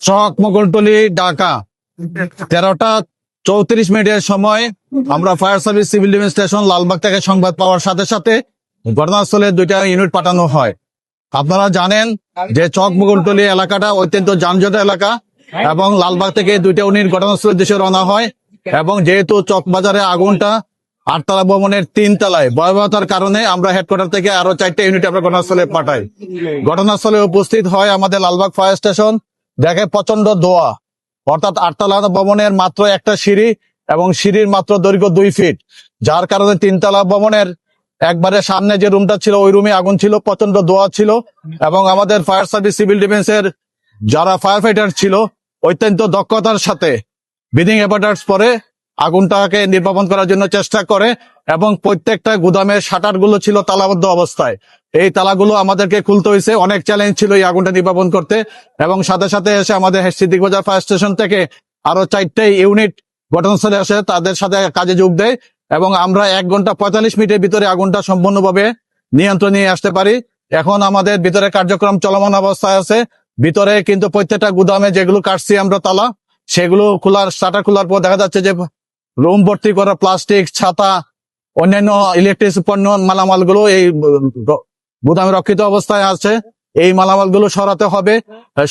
চক মোগলটলি ঢাকা 13টা 34 মিনিটের সময় আমরা fire service civil defence station Lalbagh থেকে সংবাদ পাওয়ার সাথে সাথে ঘটনাস্থলে 2টা ইউনিট পাঠানো হয়। আপনারা জানেন যে চক মোগলটলি এলাকাটা অত্যন্ত যানজট এলাকা এবং লালবাগ থেকে 2টা ইউনিট ঘটনাস্থলের দিকে রওনা হয় এবং যেহেতু চক বাজারে আগুনটা 8তলা ভবনের 3 তলায় ভয়াবহতার কারণে আমরা হেডকোয়ার্টার থেকে আরো 4টা ইউনিট আমরা ঘটনাস্থলে পাঠাই। ঘটনাস্থলে উপস্থিত হয় আমাদের লালবাগ ফায়ার স্টেশন, দেখে প্রচন্ড ধোঁয়া, অর্থাৎ 8তলা ভবনের মাত্র একটা সিঁড়ি এবং সিঁড়ির মাত্র দৈর্ঘ্য 2 ফিট, যার কারণে 3তলা ভবনের একবারে সামনে যে রুমটা ছিল ওই রুমে আগুন ছিল, প্রচন্ড ধোঁয়া ছিল এবং আমাদের ফায়ার সার্ভিস সিভিল ডিফেন্সের যারা ফায়ার ফাইটার ছিল অত্যন্ত দক্ষতার সাথে ব্রিদিং অ্যাপারেটাস পরে আগুনটাকে নির্বাপন করার জন্য চেষ্টা করে এবং প্রত্যেকটা গুদামের শাটার গুলো ছিল তালাবদ্ধ অবস্থায়। এই তালাগুলো আমাদেরকে খুলতে হয়েছে, অনেক চ্যালেঞ্জ ছিল এই আগুনটা নির্বাপন করতে এবং সাথে সাথে এসে আমাদের সিদ্দিক বাজার ফায়ার স্টেশন থেকে আরো 4টে ইউনিট ঘটনাস্থলে আসে, তাদের সাথে কাজে যোগ দেয় এবং আমরা 1 ঘন্টা 45 মিনিটের ভিতরে আগুনটা সম্পূর্ণভাবে নিয়ন্ত্রণে নিয়ে আসতে পারি। এখন আমাদের ভিতরে কার্যক্রম চলমান অবস্থায় আছে। ভিতরে কিন্তু প্রত্যেকটা গুদামে যেগুলো কাটছি আমরা তালা, সেগুলো শাটার খোলার পর দেখা যাচ্ছে যে রুম ভর্তি করা প্লাস্টিক, ছাতা, অন্যান্য ইলেকট্রিক পণ্য মালামালগুলো এই গুদামে রক্ষিত অবস্থায় আছে। এই মালামালগুলো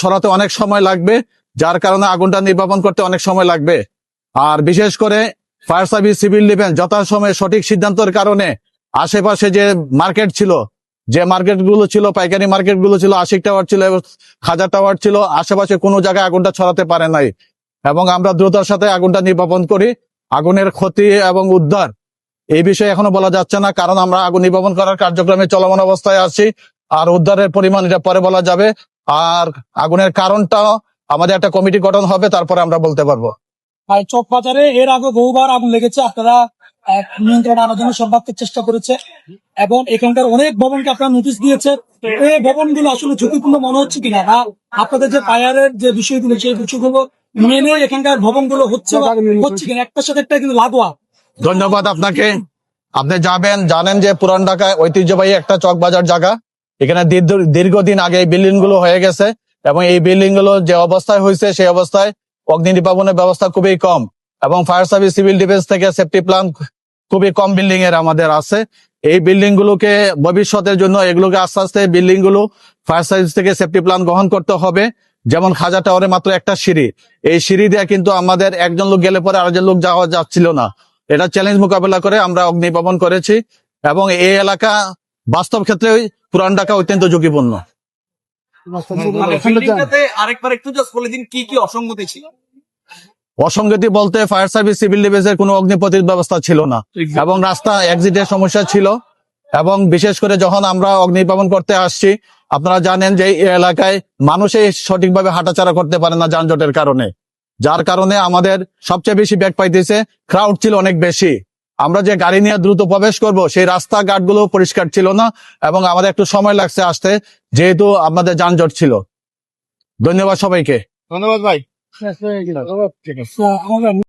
সরাতে অনেক সময় লাগবে, যার কারণে আগুনটা নির্বাপন করতে অনেক সময় লাগবে। আর বিশেষ করে ফায়ার সার্ভিস সিভিল ডিফেন্স যথাসময়ে সঠিক সিদ্ধান্তের কারণে আশেপাশে যে মার্কেট ছিল, পাইকারি মার্কেট গুলো ছিল, আশিক টাওয়ার ছিল, খাজা টাওয়ার ছিল, আশেপাশে কোনো জায়গায় আগুনটা ছড়াতে পারে নাই এবং আমরা দ্রুততার সাথে আগুনটা নির্বাপন করি। আগুনের ক্ষতি এবং উদ্ধার এই বিষয়ে এখনো বলা যাচ্ছে না, কারণ আমরা আগুন নির্বাপন করার কার্যক্রমে চলমান অবস্থায় আছি। আর উদ্ধারের পরিমাণ এটা পরে বলা যাবে। আর আগুনের কারণটাও আমাদের একটা কমিটি গঠন হবে, তারপরে আমরা বলতে পারবো। চক বাজারে এর আগে বহুবার আগুন লেগেছে, আপনারা নিয়ন্ত্রণ আনার জন্য সর্বাত্মক চেষ্টা করেছে এবং এখানকার অনেক ভবনকে আপনারা নোটিশ দিয়েছে। এই ভবনগুলো আসলে ঝুঁকিপূর্ণ মনে হচ্ছে কিনা, বা আপনাদের যে ফায়ারের যে বিষয়গুলো সেই বিষয়গুলো মেনে এখানকার ভবনগুলো হচ্ছে কিনা, একটার সাথে একটা কিন্তু লাগোয়া। ধন্যবাদ আপনাকে। আপনি জানেন যে পুরান ঢাকায় ঐতিহ্যবাহী একটা চক বাজার জায়গা, এখানে দীর্ঘদিন আগে এই বিল্ডিং গুলো হয়ে গেছে এবং এই বিল্ডিং গুলো যে অবস্থায় হয়েছে সেই অবস্থায় অগ্নি নির্বাপনের ব্যবস্থা খুবই কম এবং ফায়ার সার্ভিস সিভিল ডিফেন্স থেকে সেফটি প্ল্যান খুবই কম বিল্ডিং এর আমাদের আছে। এই বিল্ডিং গুলোকে ভবিষ্যতের জন্য এগুলোকে আস্তে আস্তে বিল্ডিং গুলো ফায়ার সার্ভিস থেকে সেফটি প্ল্যান গ্রহণ করতে হবে। যেমন খাজা টাওয়ারে মাত্র একটা সিঁড়ি, এই সিঁড়ি দিয়ে কিন্তু আমাদের একজন লোক গেলে পরে আরেকজন লোক যাওয়া যাচ্ছিল না। এটা চ্যালেঞ্জ মোকাবেলা করে আমরা অগ্নি নির্বাপন করেছি এবং এই এলাকা বাস্তব ক্ষেত্রে পুরান ঢাকা অত্যন্ত ঝুঁকিপূর্ণ। আরেকবার একটু জাস্ট বলে দিন কি কি অসঙ্গতি ছিল। অসঙ্গতি বলতে ফায়ার সার্ভিস সিভিল ডিফেন্সের কোনো অগ্নি প্রতিরোধ ব্যবস্থা ছিল না এবং রাস্তা এক্সিটের সমস্যা ছিল এবং বিশেষ করে যখন আমরা অগ্নি নির্বাপন করতে আসছি, আপনারা জানেন যে এই এলাকায় মানুষে সঠিকভাবে হাঁটাচলা করতে পারে না যানজটের কারণে, যার কারণে আমাদের সবচেয়ে বেশি ব্যাগ পাইতেছে। ক্রাউড ছিল অনেক বেশি, আমরা যে গাড়ি নিয়ে দ্রুত প্রবেশ করব সেই রাস্তাঘাট গুলো পরিষ্কার ছিল না এবং আমাদের একটু সময় লাগছে আসতে, যেহেতু আমাদের যানজট ছিল। ধন্যবাদ সবাইকে। ধন্যবাদ ভাই।